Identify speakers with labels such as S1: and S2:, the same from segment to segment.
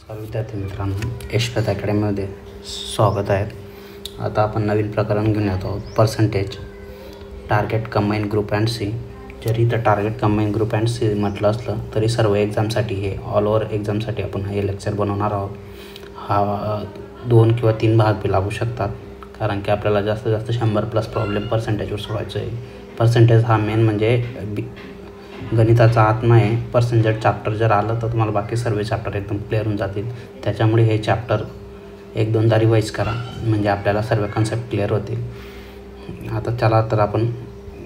S1: नमस्कार विद्यार्थी मित्रांनो, यशवंत अकॅडमीमध्ये स्वागत आहे. आता आपण नवीन प्रकरण घेऊन येतो आहोत, percentage target combine group and C. जरी इथं target combine group and C म्हटलं असलं तरी सर्व एक्झामसाठी हे ऑल ओव्हर एक्झामसाठी आपण हे लेक्चर बनवणार आहोत. हा 2 किंवा 3 भाग बी लागू शकतात, कारण की आपल्याला जास्तीत जास्त 100+ प्रॉब्लेम पर्सेंटेजवर सोडवायचं आहे. पर्सेंटेज हा मेन म्हणजे गणिताचा आत्मा आहे. पर्सेंटेज चॅप्टर जर आलं तर तुम्हाला बाकी सर्व चॅप्टर एकदम क्लिअर होऊन जातील. त्याच्यामुळे हे चॅप्टर 1-2दा रिवाईज करा, म्हणजे आपल्याला सर्व कन्सेप्ट क्लिअर होतील. आता चला तर आपण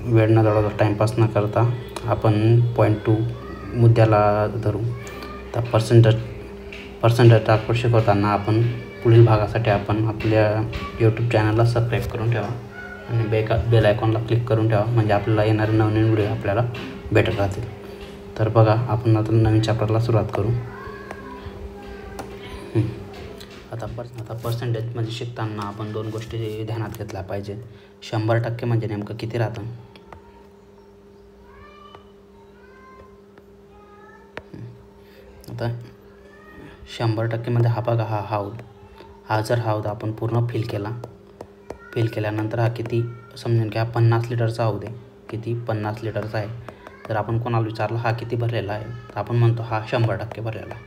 S1: वेळ न घालवता, टाईमपास न करता आपण पॉईंट 2 मुद्द्याला धरू. तर पर्सेंटेज चॅप्टर शिकवताना आपण पुढील भागासाठी आपण आपल्या यूट्यूब चॅनलला सबस्क्राईब करून ठेवा आणि बेल आयकॉनला क्लिक करून ठेवा, म्हणजे आपल्याला येणारे नवीन व्हिडिओ आपल्याला भेटत राहतील. तर बघा, आपण आता नवीन चॅप्टरला सुरुवात करू. आता पर्सेंटेजमध्ये शिकताना आपण 2 गोष्टी ध्यानात घेतल्या पाहिजे. 100% म्हणजे नेमकं किती राहतं. आता 100% मध्ये हा बघा, हा जर हौद आपण पूर्ण फिल केल्यानंतर हा किती, समजून घ्या 50 लिटरचा हौद आहे. किती? 50 लिटरचा आहे. जर आपण कोणाला विचारलं हा किती भरलेला आहे, तर आपण म्हणतो हा 100% भरलेला आहे.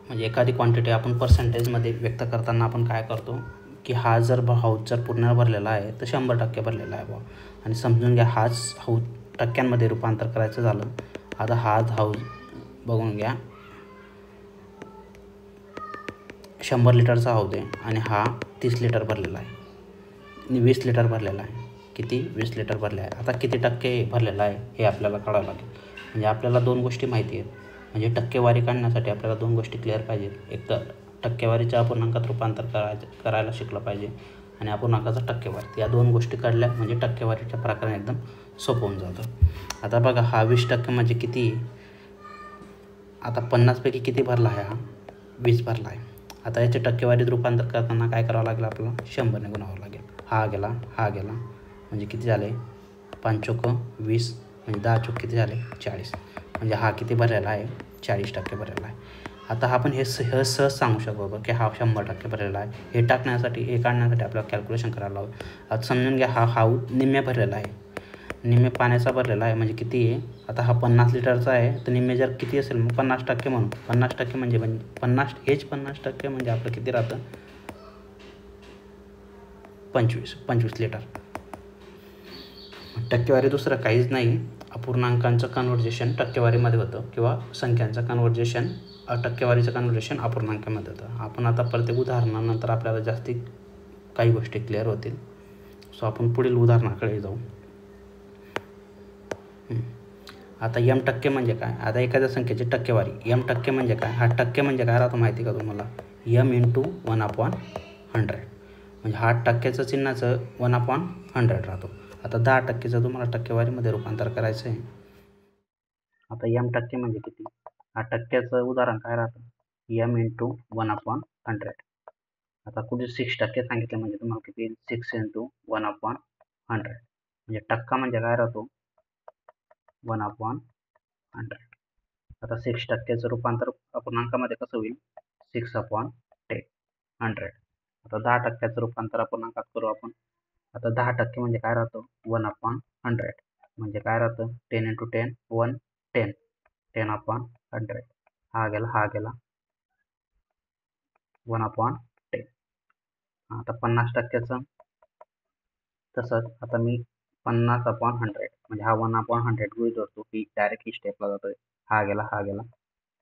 S1: म्हणजे एखादी क्वांटिटी आपण पर्सेंटेजमध्ये व्यक्त करताना आपण काय करतो की हा जर हौद जर पूर्ण भरलेला आहे तर 100% भरलेला आहे बा. आणि समजून घ्या हाच हौद टक्क्यांमध्ये रूपांतर करायचं झालं. आता हाच हौद बघून घ्या, 100 लिटरचा हौद आहे आणि हा 30 लिटर भरलेला आहे आणि 20 लिटर भरलेला आहे. किती? 20 लिटर भरले आहे. आता किती टक्के भरलेला आहे हे आपल्याला कळावं लागेल. म्हणजे आपल्याला 2 गोष्टी माहिती आहेत. म्हणजे टक्केवारी काढण्यासाठी आपल्याला 2 गोष्टी क्लिअर पाहिजेत. एक तर टक्केवारीच्या अपूर्णांकात रूपांतर करायला शिकलं पाहिजे आणि अपूर्णांकाचा टक्केवारी. या 2 गोष्टी काढल्या म्हणजे टक्केवारीच्या प्रकरण एकदम सोपं होऊन जातं. आता बघा, हा 20% म्हणजे किती? आता 50पैकी किती भरला आहे? हा 20 भरला आहे. आता याचे टक्केवारीत रूपांतर करताना काय करावं लागेल? आपल्याला 100ने गुणावं लागेल. हा गेला म्हणजे किती झाले? 5 चोक 20 म्हणजे 10 चोक किती झाले? 40. म्हणजे हा किती भरलेला आहे? 40% भरलेला आहे. आता आपण हे सहज सांगू शकतो की हा 100% भरलेला आहे. हे काढण्यासाठी आपल्याला कॅल्क्युलेशन करायला हवं. आता समजून घ्या, हा हौद निम्मे भरलेला आहे, निम्मे पाण्याचा भरलेला आहे. म्हणजे किती आहे? आता हा 50 लिटरचा आहे, तर निम्मे जर किती असेल मग 50% म्हणून. 50% म्हणजे 50% म्हणजे आपलं किती राहतं? 25 लिटर. टक्केवारी दुसरं काहीच नाही, अपूर्णांकांचं कन्व्हर्जेशन टक्केवारीमध्ये होतं किंवा संख्यांचं कन्व्हर्जेशन टक्केवारीचं कन्व्हर्जेशन अपूर्णांकामध्ये होतं. आपण आता प्रत्येक उदाहरणानंतर आपल्याला जास्ती काही गोष्टी क्लिअर होतील. सो आपण पुढील उदाहरणाकडे जाऊ. आता m% म्हणजे काय? आता एखाद्या संख्येची टक्केवारी m% म्हणजे काय? हा टक्के म्हणजे काय राहतो माहिती का तुम्हाला? m × 1/100. म्हणजे हा टक्क्याचं चिन्हाचं 1/100 राहतो. आता 10%चं तुम्हाला टक्केवारीमध्ये रूपांतर करायचं आहे. आता m% म्हणजे किती? हा टक्क्याचं उदाहरण काय राहतं? m × 1/100. आता कुठे 6% सांगितलं म्हणजे तुम्हाला किती? 6 × 1/100. म्हणजे टक्का म्हणजे काय राहतो? 1/100. आता 6%चं रूपांतर अपूर्णांकामध्ये कसं होईल? 6/10. आता 10%चं रूपांतर अपूर्णांकात करू आपण. आता 10% म्हणजे काय राहतं? 1/100. म्हणजे काय राहतं? 10 × 10 110. 10/100. हा गेला 1/10. आता 50%चं तसंच. आता मी 50/100 म्हणजे हा 1/100 गृहीत धरतो की डायरेक्टली स्टेपला जातोय. हा गेला 5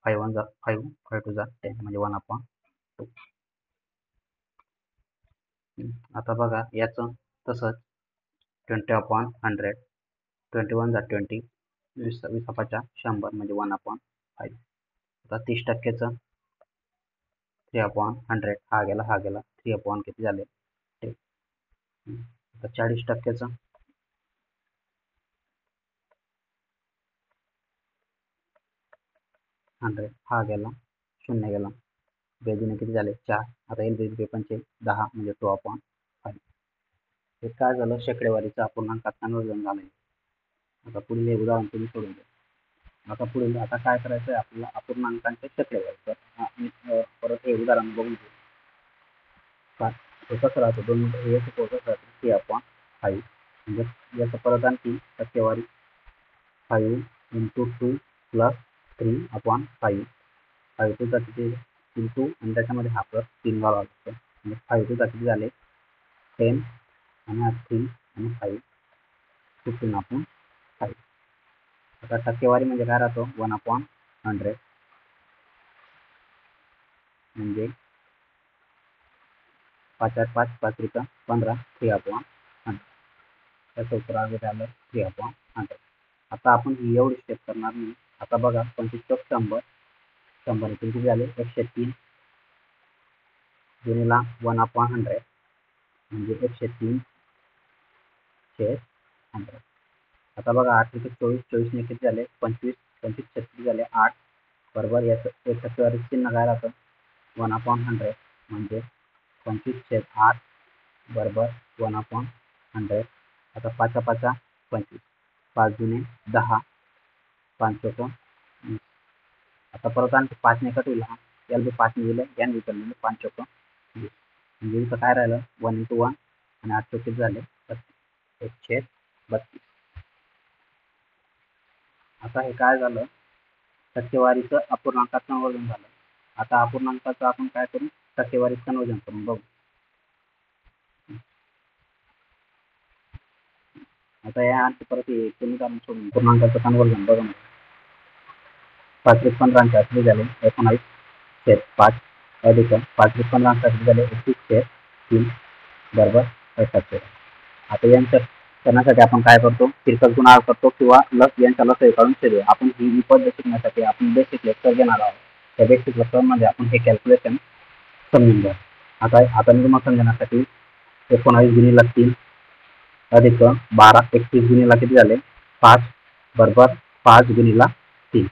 S1: 1 5 5 2 10 म्हणजे 1/2. आता बघा याचं तसंच 20/100. 21 20 20 100 म्हणजे 1/5. आता 30%चं 3/100. हा गेला 3/, किती झाले? 10. आता 40%चं 100. हा गेला 0 गेला. बेरजेने किती झाले? 4. आता LCM पंचे 10 म्हणजे 2/5. हे काय झालं? शेकडेवारीचं अपूर्णांकात कन्व्हर्जन झालंय. आता पुढील हे उदाहरण तुम्ही सोडून द्या. आता काय करायचं आहे आपल्याला? अपूर्णांकांच्या शेकडेवारी. तर उदाहरण बघून घेऊ. कसं राहतं 2 याचं कसं राहतं 3/5 म्हणजे याचं परत आणखी टक्केवारी 5 × 2 + 3/5 5 टू किती इंटू आणि त्याच्यामध्ये हा प्लस 3 घालावा लागतो म्हणजे 5 टू किती झाले 10 आणि हा 3 आणि 5 15/5. आता टक्केवारी म्हणजे काय राहतो 1/100 म्हणजे 5/5 5 × 15 3/100 त्याचं उत्तर झालं 3/100. आता आपण ही एवढी स्टेप करणार नाही. आता बघा 25 × 100 100 किती झाले 103 गुणिला 1/100 म्हणजे 103/100. आता बघा 8 × 24 24 ने किती झाले 25 25 किती झाले 8 बरोबर याचं एक टक्केवारी चिन्ह काय राहतं 1/100 म्हणजे 25/8 बरोबर 1/100. आता 5/5 25 5 × 10 5 × 20. आता परत आणखी 5 ने कट होईल हा याला बी 5 ने दिलं याने बी कट 5 × 20 म्हणजे इथं काय राहिलं 1 × 1 आणि 8 किती झाले 1/32. आता हे काय झालं टक्केवारीचं अपूर्णांकात कन्वर्जन झालं. आता अपूर्णांकाचं आपण काय करू टक्केवारीत कन्वर्जन करून बघू. आता या आणखी परत तुम्ही कारण सोडून पूर्णांकाचं कन्वर्जन बघा 5 × 15 किती झाले 19/5 अधिक 5 × 15 किती झाले 21/3 बरोबर 75. आता यांचं करण्यासाठी आपण काय करतो तिरकस गुणाकार करतो किंवा लस यांचा लस काढून शोधूया. आपण ही पद्धत शिकण्यासाठी आपण बेसिक लेक्चर घेणार आहोत. त्या बेसिक लेक्चरमध्ये आपण हे कॅल्क्युलेशन समजून घ्या. आता मी तुम्हाला समजण्यासाठी 19 गुणिले 3 अधिक 12 31 गुणिले किती झाले 5 बरोबर 5 गुणिले 3.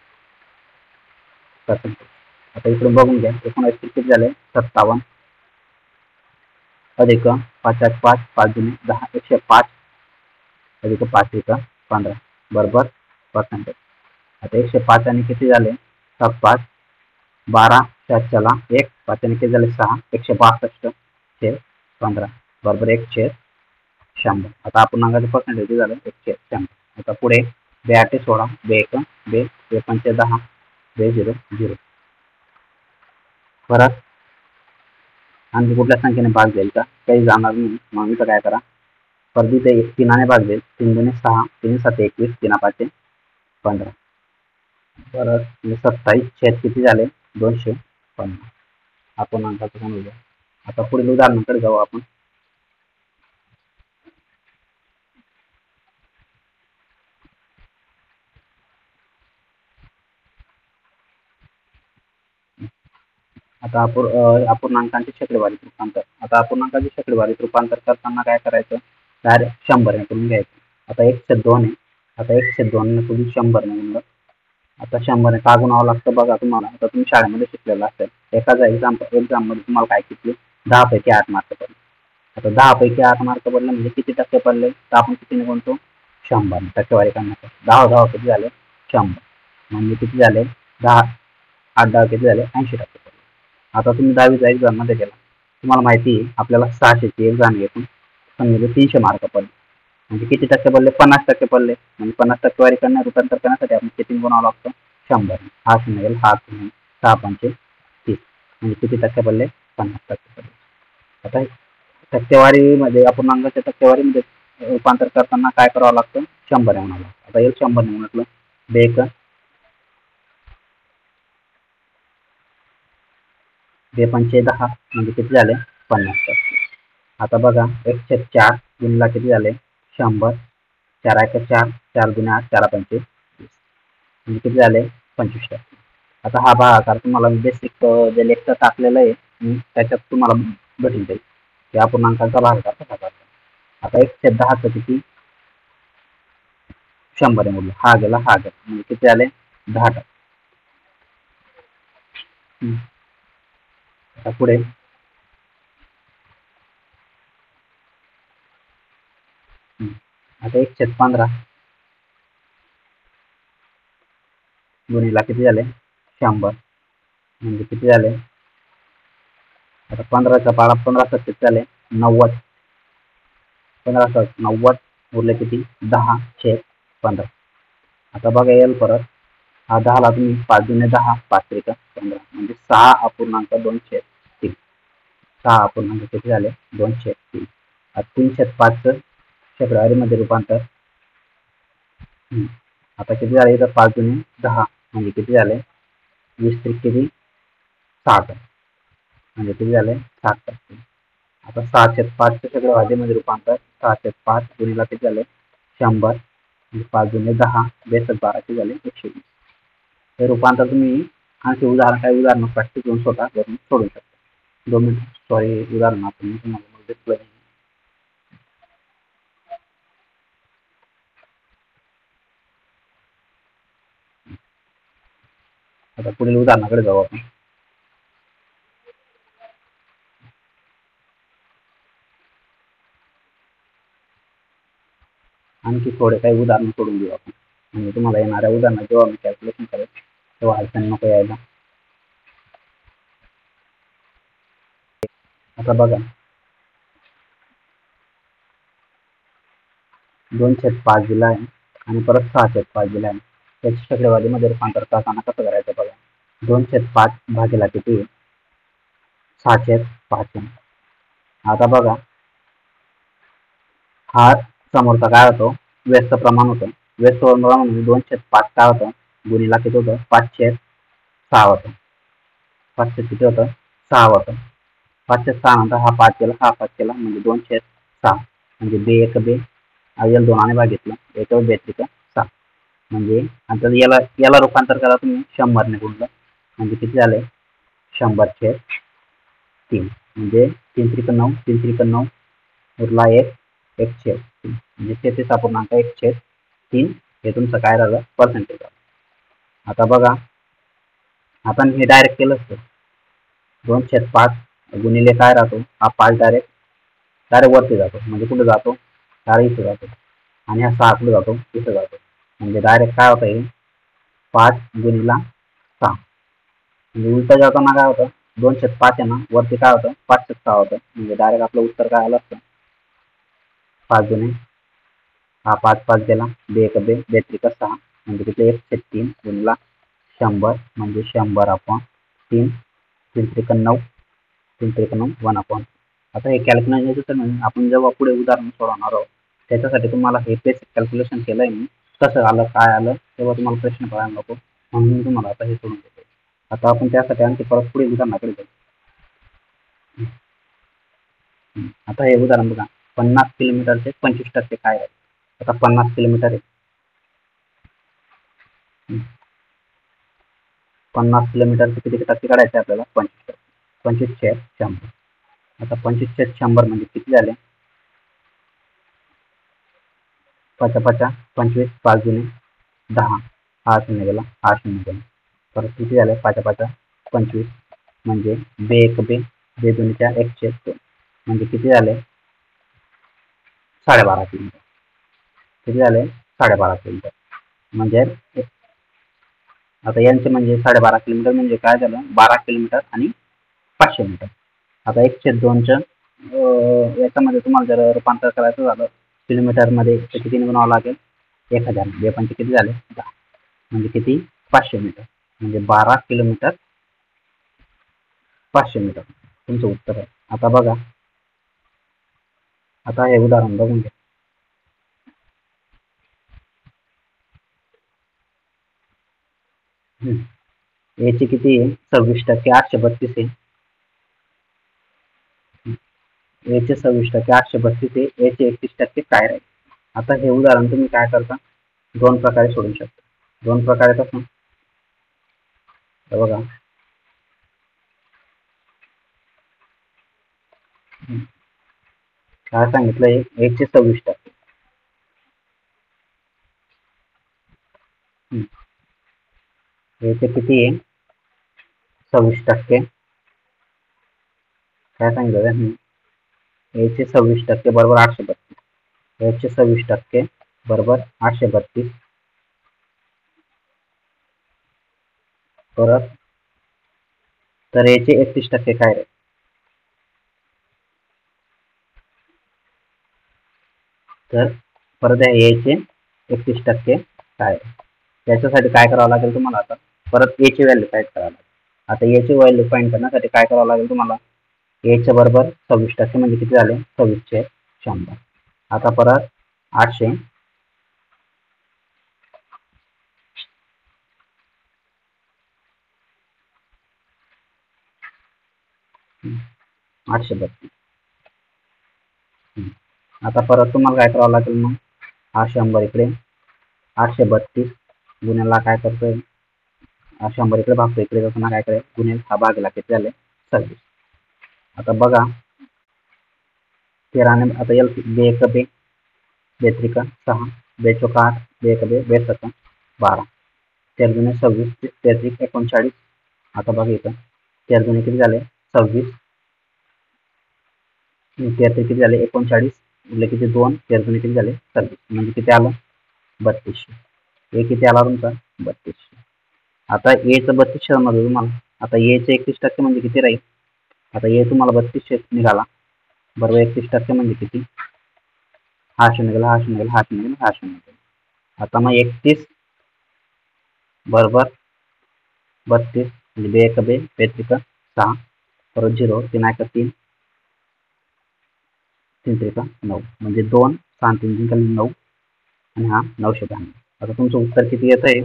S1: आता इकडून बघून घ्या 19 किती झाले 57 अधिक 5/5 5 × 10 105 अधिक 5 × 15 बरोबर %. आता 105 आणि किती झाले 7/5 12 7 1 5 आणि किती झाले 6 162/15 बरोबर 1/100. आता आपण अंगाचे पर्सेंटेज झालं 1/100. आता पुढे 2 16 2 1 2 2 5 10 2 0 0 परत आणखी कुठल्या संख्येने भाग जाईल का काही जाणार नाही. मग इथं काय करा परत इथे 3 भाग जाईल 3 × 6 3 7 21 3 5 15 परत 27 किती झाले 250. आपण अंकाचं करूया. आता पुढील उदाहरणाकडे जाऊ आपण. आता अपूर्णांकांचे शेकडेवारीत रूपांतर. आता अपूर्णांकाचे शेकडेवारीत रूपांतर करताना काय करायचं डायरेक्ट 100 ने करून घ्यायचं. आता 1/2 आहे. आता 1/2 ने तुम्ही 100 ने गुणलं. आता 100 ने का गुणावं लागतं बघा तुम्हाला. आता तुम्ही शाळेमध्ये शिकलेलं असेल एखादा एक्झाम मध्ये तुम्हाला काय किती 10 पैकी 8 मार्क पडले. आता 10 पैकी 8 मार्क पडले म्हणजे किती टक्के पडले तर आपण कितीने गुणतो 100 टक्केवारी करण्यासाठी 10 किती झाले 100 म्हणजे किती झाले 10 8 10 किती झाले 80%. आता तुम्ही 10वीचा एक्झाम मध्ये गेला तुम्हाला माहिती आहे आपल्याला 600ची एक्झाम येतो समजा 300 मार्क पडले म्हणजे किती टक्के पडले 50% पडले म्हणजे 50% करण्या रूपांतर करण्यासाठी आपण किती गुणावं लागतं 100 हा शून्य हा शून्य 6 5 30 म्हणजे किती टक्के पडले 50% पडले. आता टक्केवारीमध्ये अपूर्णांकाच्या टक्केवारीमध्ये रूपांतर करताना काय करावं लागतं 100 ने म्हणावं लागतं. आता 100 ने म्हटलं 2 5 10 म्हणजे किती झाले 50%. आता बघा 1/4 गुणिले किती झाले 100 4 1 4 4 × 8 4 5 20 म्हणजे किती झाले 25%. आता हा भागाकार तुम्हाला बेसिक जे लेक्चर टाकलेलं आहे त्याच्यात तुम्हाला भेटून जाईल की अपूर्णांकांचा भागाकार कसा करतो. आता 1/10 किती 100 ने मोडलं हा गेला म्हणजे किती झाले 10%. आता पुढे आता 1/15 गुणिले किती झाले 100 म्हणजे किती झाले आता 15चा पाडा 15 किती झाले 90. 15 उरले किती 10/15. आता बघा येईल परत हा 10ला तुम्ही 5 दुने 10 5 त्रिक 15 म्हणजे 6.2/3. 6 किती झाले 2/3. 3/5 शेकडावारीमध्ये रूपांतर. आता किती झाले इथं 5 दुने 10 म्हणजे किती झाले 20 त्रिक किती 60 म्हणजे किती झाले 60%. आता 6/5 शेकडावारीमध्ये रूपांतर 6/5 गुणिला किती झाले 100 म्हणजे 5 दुने 10 बेसक 12 किती झाले 120. हे रूपांतर तुम्ही आणखी काही उदाहरण प्रॅक्टिस करून स्वतः करून सोडू शकता. 2 मिनिट सॉरी उदाहरण आपण तुम्हाला डिस्प्ले. आता पुढील उदाहरणाकडे जाऊ आपण. आणखी थोडे काही उदाहरण सोडून देऊ आपण म्हणजे तुम्हाला येणाऱ्या उदाहरणात जेव्हा मी कॅल्क्युलेशन करेल तेव्हा अडचण नको यायला. आता बघा 2/5 दिला आहे आणि परत 6/5 दिला आहे. त्याची शेकडेवारीमध्ये रूपांतर करताना कसं करायचं बघा. 2/5 भागीला किती 6/5. आता बघा हा समोरचा काय होतो व्यस्त प्रमाण होतं. व्यस्त प्रमाण म्हणजे 2/5 काय होतं गुणिला किती होतं 5/6 होतं. 5 किती होतं 6 होतं. 5/6 नंतर हा 5 केला हा 5 केला म्हणजे 2/6 म्हणजे 2 1 2 याला 2 भागितलं 1 2 3 6 म्हणजे आता याला रूपांतर करा तुम्ही 100 ने गुणलं म्हणजे किती झाले 100/3 म्हणजे 3 त्रिक 9 3 त्रिक 9 उरला 1/3 म्हणजे 33.1/3 हे तुमचं काय झालं पर्सेंटेज. आता बघा आपण हे डायरेक्ट केलं असतं 2/5 गुणिले काय राहतो हा 5 डायरेक्ट वरती जातो म्हणजे कुठे जातो डायरेक्ट इथे जातो आणि हा 6 कुठे जातो इथे जातो म्हणजे डायरेक्ट काय होतं हे 5 गुणिला 6 म्हणजे उलटा जाताना काय होतं 2/5 आहे ना वरती काय होतं 5/6 होतं म्हणजे डायरेक्ट आपलं उत्तर काय आलं असतं 5 दुने हा 5 5 गेला 2 1 2 2 त्रिक 6 म्हणजे किती 1/3 गुणिला 100 म्हणजे 100/3 3 त्रिक 9 3 त्रिक 9 1/. आता हे कॅल्क्युलेशन आपण जेव्हा पुढे उदाहरण सोडवणार आहोत त्याच्यासाठी तुम्हाला हे बेसिक कॅल्क्युलेशन केलंय मी कसं आलं काय आलं तेव्हा तुम्हाला प्रश्न पडायला नको म्हणून मी तुम्हाला आता हे सोडून देतो. आता आपण त्यासाठी आणखी परत पुढे उदाहरणाकडे जाऊ. आता हे उदाहरण बघा 50 किलोमीटरचे 25% काय आहे. आता 50 किलोमीटर आहे 50 किलोमीटरचे किती टक्के काढायचे आपल्याला 25/100. आता 25/100 म्हणजे किती झाले 5 5 25 5 दुने 10 हा 0 गेला हा 0 गेला परत किती झाले 5 5 25 म्हणजे 2 1 2 2 दुने 4 1/2 म्हणजे किती झाले 12.5 किलोमीटर. किती झाले 12.5 किलोमीटर म्हणजे आता यांचे म्हणजे 12.5 किलोमीटर म्हणजे काय झालं 12 किलोमीटर आणि 500 मीटर. आता 1/2च्या याच्यामध्ये तुम्हाला जर रूपांतर करायचं झालं किलोमीटर मध्ये तर किती गुणावं लागेल 1000 2 पंचे किती झाले 10 म्हणजे किती 500 मीटर म्हणजे 12 किलोमीटर 500 मीटर तुमचं उत्तर आहे. आता बघा आता हे उदाहरण बघून घ्या. याचे किती आहे 26% 832 आहे. याचे 26% 832 आहे याचे 31% काय राहील. आता हे उदाहरण तुम्ही काय करता 2 प्रकारे सोडवू शकता. 2 प्रकारे कसं बघा काय सांगितलंय 126% याचे किती आहे 26% काय सांगितलं याचे 26% बरोबर 832 याचे 26% बरोबर 832 परत तर याचे 31% काय राहील तर परत याचे 31% काय, त्याच्यासाठी काय करावं लागेल तुम्हाला, आता परत ए ची व्हॅल्यू फाइंड करावी लागेल. आता याची व्हॅल्यू फाइंड करण्यासाठी काय करावं लागेल तुम्हाला, एच्या बरोबर 26% म्हणजे किती झाले, 26/100. आता परत 800 832. आता परत तुम्हाला काय करावं लागेल, मग हा 100 इकडे, 832 गुन्ह्याला काय करतोय, 100 इकडे भागतो, इकडे जाताना काय करेल, गुन्हे हा भागला किती झाले, 26. आता बघा 13 ने आता एल बे एक बे, बे त्रिका 6, बे चौका 8, बे एक बे, बे सका 12, 13 दुने 26, 13 39. आता बघा इथं 13 दुने किती झाले, 26, 13 किती झाले, 39, म्हणजे किती 2, 13 दुने किती झाले, 26, म्हणजे किती आलं, 3200. हे किती आला तुमचा, 3200. आता ए चं 3200 मध्ये तुम्हाला, आता ए चे 31% म्हणजे किती राहील, आता ए तुम्हाला 3200 निघाला बरोबर, 31% म्हणजे किती, हा शून्य गेला, हा शून्य गेला, हा शून्य गेला, हा शून्य गेला. आता मग 31 बरोबर 32 म्हणजे बे एक बे, बे त्रिका 6, परत 0, 3 1 3, 3 त्रिका 9, म्हणजे 2 6 3 3 9, आणि हा 992. आता तुमचं उत्तर किती येत आहे,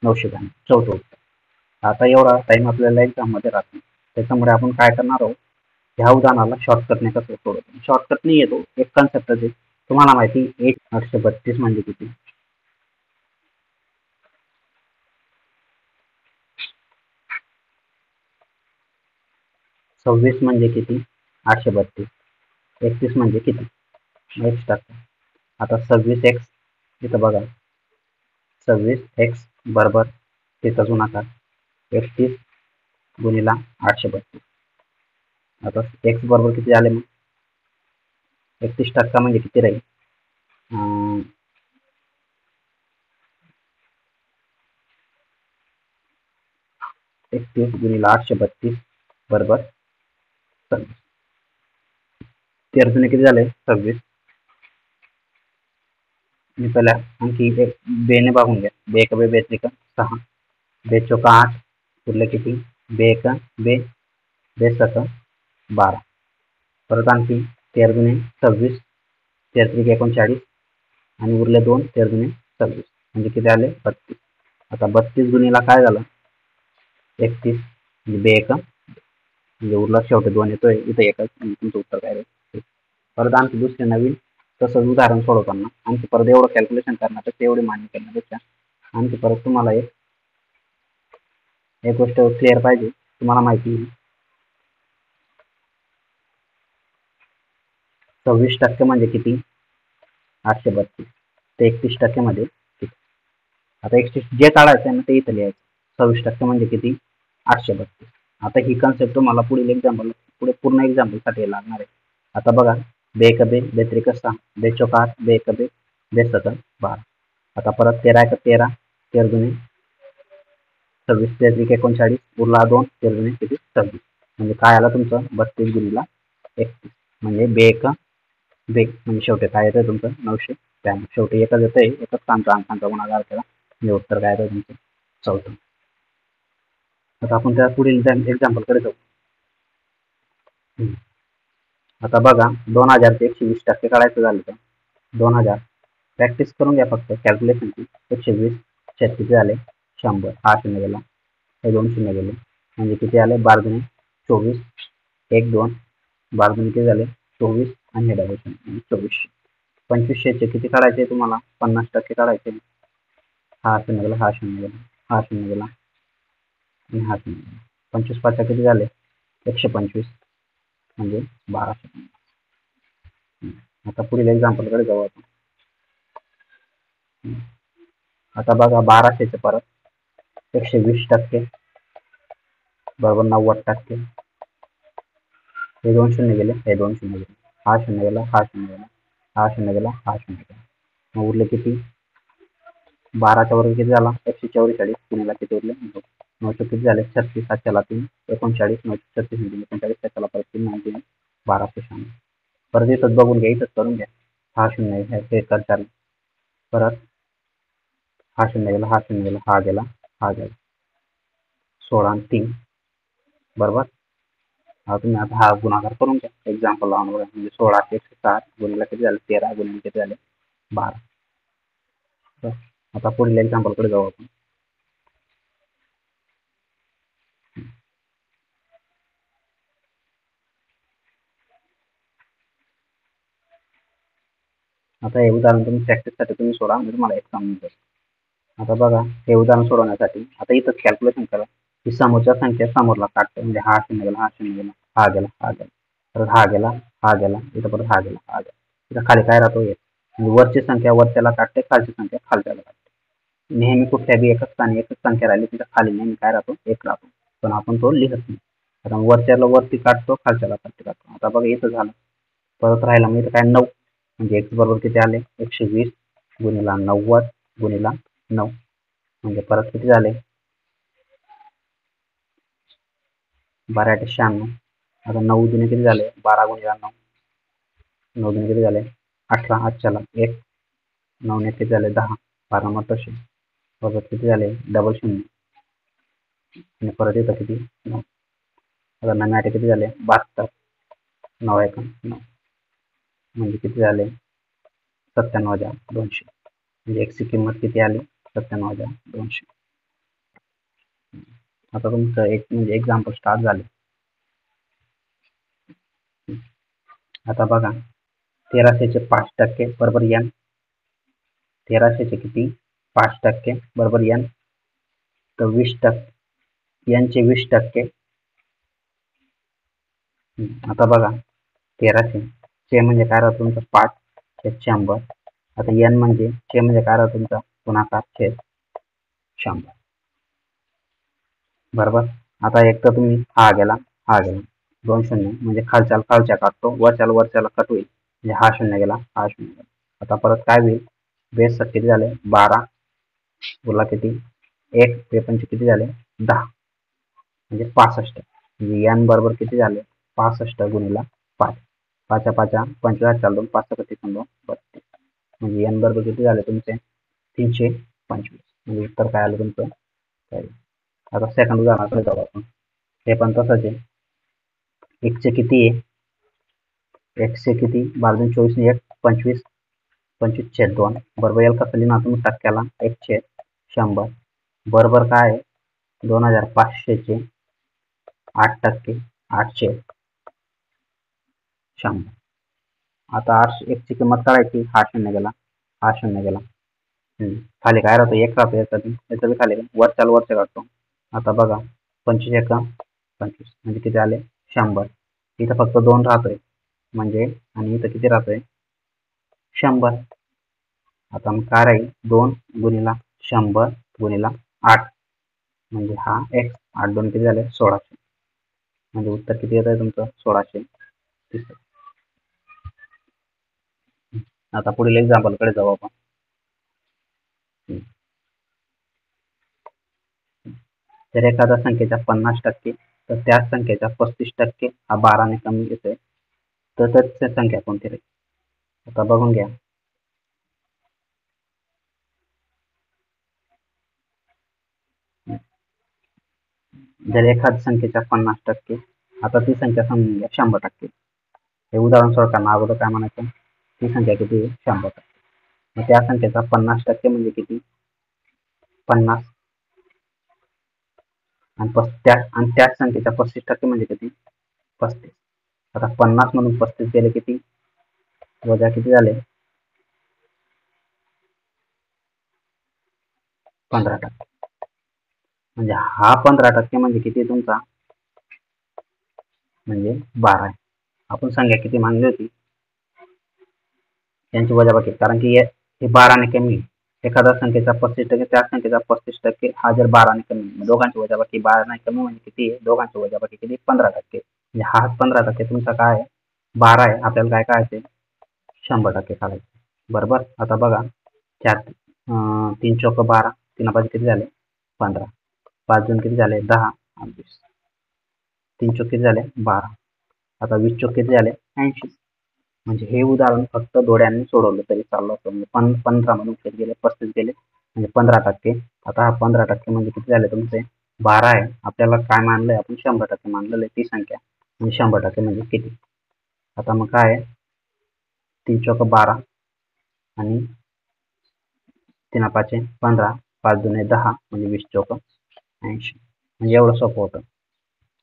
S1: 992, चौथं उत्तर. आता एवढा टाइम आपल्याला एक्झाम मध्ये राहतो, त्याच्यामुळे आपण काय करणार आहोत, ह्या उदाहरणाला शॉर्टकटने कसं सोडवतो, शॉर्टकट नाही येतो, एक कन्सेप्ट आहे. तुम्हाला माहिती 832 म्हणजे किती, 26 म्हणजे किती, 832, 31 म्हणजे किती, x टाका. आता 26x इथं बघा, 26x बरोबर तिथं गुणाकार 31 गुणिला 832. आता x बरोबर किती झाले, मग 31% म्हणजे किती राहील, 31 गुणिला 832 बरोबर 26. 13 दुने किती झाले, 26. मी पहिला आणखी एक बेने भागून घ्या, बे एक बे, बे त्रिका 6, बे चौका 8, उरले किती, बे एक बे, बे सक 12, परत आणखी 13 दुने 26, 13 त्रिक 39, आणि उरले 2, 13 दुने 26, म्हणजे किती आले, 32. आता 32 गुणीला काय झालं, 31, म्हणजे बे एक, म्हणजे उरला शेवटी 2 येतोय, इथं एकच, म्हणजे तुमचं उत्तर काय राहील. परत आणखी दुसरे नवीन तसंच उदाहरण सोडवताना आणखी परत एवढं कॅल्क्युलेशन करण्यापेक्षा, एवढी मांडणी करण्यापेक्षा आणखी परत तुम्हाला एक गोष्ट क्लिअर पाहिजे, तुम्हाला माहिती 26% म्हणजे किती, 832, ते 31% मध्ये किती. आता 31 जे काढायचं आहे ना ते इथं लिहायचं, 26% म्हणजे किती, 832. आता ही कन्सेप्ट तुम्हाला पुढील एक्झाम्पल, पुढे पूर्ण एक्झाम्पलसाठी लागणार आहे. आता बघा, बे एक बे, बे त्रिक 6, बे चौका 8, बे एक बे, बे सक 12. आता परत 13 1 13, 13 दुने 26, 13 त्रिक 39, उरला 2, 13 दुने किती, 26, म्हणजे काय आला तुमचं, 32 गुणिला 31, म्हणजे बे एक बे, म्हणजे शेवटी काय येतंय तुमचं, 992. शेवटी एकच येतंय, एकच अंकांचा गुणाकार केला, म्हणजे उत्तर काय येतंय तुमचं, 14. आता आपण त्या पुढील एक्झाम्पलकडे जाऊ. आता बघा 2000 चे 120% काढायचं झालं तर 2000, प्रॅक्टिस करून घ्या फक्त कॅल्क्युलेशनची. 120 किती झाले, 100, हा शून्य गेला, हे 2 शून्य गेले, म्हणजे किती आले, 12 दुने 24, 1 2, 12 दुने किती झाले, 24, आणि हे डबल शून्य 2400. 2500चे किती काढायचे तुम्हाला, 50% काढायचे, हा शून्य गेला, हा शून्य गेला, हा शून्य गेला, आणि हा शून्य गेला. 25 5 किती झाले, 125, म्हणजे 1200. आता पुढील एक्झाम्पलकडे जाऊ आपण. आता बघा 1200चे परत 120% बरोबर 90%, हे 2 शून्य गेले, हे 2 शून्य गेले, हा शून्य गेला, हा शून्य गेला, हा शून्य गेला, हा शून्य गेला, मग उरले किती, 12च्या वर्ग किती झाला, 144, पुण्याला किती उरले, 900 किती झाले, 36, 7ला 3, 39, 936, 39, त्याला परत 3 9 1296. परत इथंच बघून घ्या, इथंच करून घ्या. हा शून्य हे चालू, परत हा शून्य गेला, हा शून्य गेला, हा गेला, हा गेला, 16 आणि 3 बरोबर. हा तुम्ही आता हा गुणाकार करून घ्या एक्झाम्पल लावून बघा. म्हणजे 16 × 7 गुणिले किती झाले 13 गुणिले किती झाले 12. आता पुढील एक्झाम्पलकडे जाऊ आपण. आता हे उदाहरण तुम्ही प्रॅक्टिससाठी तुम्ही सोडा, म्हणजे तुम्हाला एक समजेल. आता बघा हे उदाहरण सोडवण्यासाठी आता इथंच कॅल्क्युलेशन करा की समोरच्या संख्या समोरला काढतो. म्हणजे हा शून्य गेला, हा शून्य गेला, हा गेला, हा गेला, परत हा गेला, हा गेला, इथं परत हा गेला, हा गेला. इथं खाली काय राहतो एक, म्हणजे वरची संख्या वरच्याला काढते, खालची संख्या खालच्याला काढते. नेहमी कुठल्या बी एकच स्थानी एकच संख्या राहिली तिथं खाली नेहमी काय राहतो एक राहतो, पण आपण तो लिहत नाही. आता वरच्याला वरती काढतो, खालच्याला खालती काढतो. आता बघा इथं झालं, परत राहिला मग इथं काय 9, म्हणजे x बरोबर किती आले 120 गुणिला 90 गुणिला 9, म्हणजे परत किती झाले 12 × 96. आता 9 दुणे किती झाले 12 गुणिला 9, 9 दुणे किती झाले 18, 8च्याला 1, 9 ने किती झाले 10, 12 मग तसे, परत किती झाले डबल शून्य आणि परत येतं किती 9. आता 9 8 किती झाले 72, 9 1 9, म्हणजे किती झाले 97,200. म्हणजे x ची किंमत किती आली 97,200. आता तुमचं एक म्हणजे एक्झाम्पल स्टार्ट झाले. आता बघा 1300चे 5% बरोबर n, 1300चे किती 5% बरोबर n, तर 20% n चे 20%. आता बघा 1300 म्हणजे काय राहतो तुमचं 5 छेद 100. आता n म्हणजे काय राहतो तुमचा गुणाकार छेद 100 बरोबर. आता एक तर तुम्ही हा गेला, हा गेला, 2 शून्य म्हणजे खालच्या काढतो, वरच्याला कट होईल, म्हणजे हा शून्य गेला, हा शून्य गेला. आता परत काय होईल बेस किती झाले 12 बोला किती 1 ते पंचे किती झाले 10, म्हणजे 65. म्हणजे n बरोबर किती झाले 65 गुणिला 5, 5 5 25 चाल 2 5 32 म्हणजे n बरोबर किती झाले तुमचे 325. म्हणजे उत्तर काय आलं तुमचं. आता सेकंड उदाहरणाकडे जाऊ आपण. हे पण तसंच आहे. x चे किती आहे, x चे किती 12 24 1 25, 25 छेद 2 बरोबर याला कसं लिहिणार तुम्ही टक्क्याला 1 छेद 100 बरोबर काय आहे 2500चे 8%, 8 छेद 100. आता x ची किंमत काढायची, हा शून्य गेला, हा शून्य गेला, खाली काय राहतो एक राहतो, याचा बी खाली वरच्या काढतो. आता बघा 25 1 25 म्हणजे किती आले 100. इथं फक्त 2 राहतोय म्हणजे, आणि इथं किती राहतोय 100. आता मग काय राहील 2 गुणिला 100 गुणिला 8, म्हणजे हा x, 8 2 किती झाले 1600. म्हणजे उत्तर किती येत आहे तुमचं 1630. आता पुढील एक्झाम्पलकडे जाऊ आपण. जर एखाद्या संख्येच्या 50% तर त्याच संख्येच्या 35% हा 12 ने कमी येतोय, तर त्याची संख्या कोणती राहील. आता बघून घ्या. जर एखाद्या संख्येच्या 50%, आता ती संख्या समजून घ्या 100%. हे उदाहरण सोडताना अगोदर काय म्हणायचं ती संख्या किती आहे 100%. मग त्या संख्येचा 50% म्हणजे किती 50, आणि त्याच संख्येचा 35% म्हणजे किती 35. आता 50 मधून 35 गेले किती वजा किती झाले 15%. म्हणजे हा 15% म्हणजे किती तुमचा म्हणजे 12 आहे. आपण संख्या किती मानली होती यांची वजाबाकी, कारण की हे 12 ने कमी. एखाद्या संख्येचा 35% त्याच संख्येचा 35% हा जर 12 ने कमी, दोघांची वजाबाकी 12 ने कमी म्हणजे किती आहे दोघांची वजाबाकी किती 15%. म्हणजे हा 15% तुमचा काय आहे 12 आहे. आपल्याला काय करायचे 100% काढायचे बरोबर. आता बघा 3 चौक 12, 3 पाच किती झाले 15, 5 जण किती झाले 10 आणि 20, 3 चौक किती झाले 12. आता 20 चौक किती झाले 80. म्हणजे हे उदाहरण फक्त डोळ्यांनी सोडवलं तरी चाललं असतं. म्हणजे 15 मधून किती गेले, 35 गेले, म्हणजे 15%. आता हा 15% म्हणजे किती झाले तुमचे 12 आहे. आपल्याला काय मानलंय आपण, 100% मानलेलं आहे ती संख्या, म्हणजे 100% म्हणजे किती. आता मग काय आहे, 3 चौक 12 आणि 3 पाचे 15, 5 दुने 10 म्हणजे 20 चौक 80. म्हणजे एवढं सोपं होतं.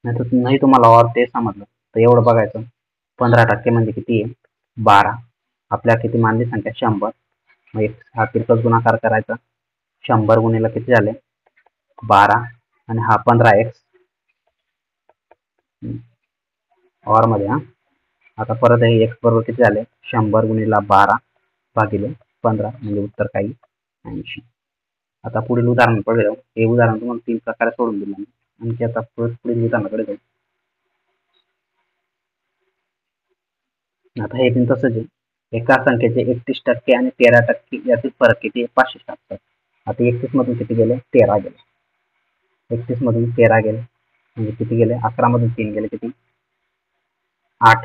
S1: नाही तुम्हाला और ते समजलं तर एवढं बघायचं. 15% म्हणजे किती आहे 12. आपल्या किती मानली संख्या 100. मग हा तिरकस गुणाकार करायचा. 100 गुणिले किती झाले 12 आणि हा 15x और मध्ये हा. आता परत हे x बरोबर किती झाले 100 गुणिले 12 भागिले 15 म्हणजे उत्तर काही 80. आता पुढील उदाहरण बघूया. हे उदाहरण तुम्हाला 3 प्रकारे सोडून दिलं. आणखी आता पुढील उदाहरणाकडे जाऊ. आता हे पण तसंच आहे. एका संख्येचे 31% आणि 13% यातील फरक किती 576. आता 31 मधून किती गेले 13 गेले. 31 मधून 13 गेले म्हणजे किती गेले 11 मधून 3 गेले किती 8.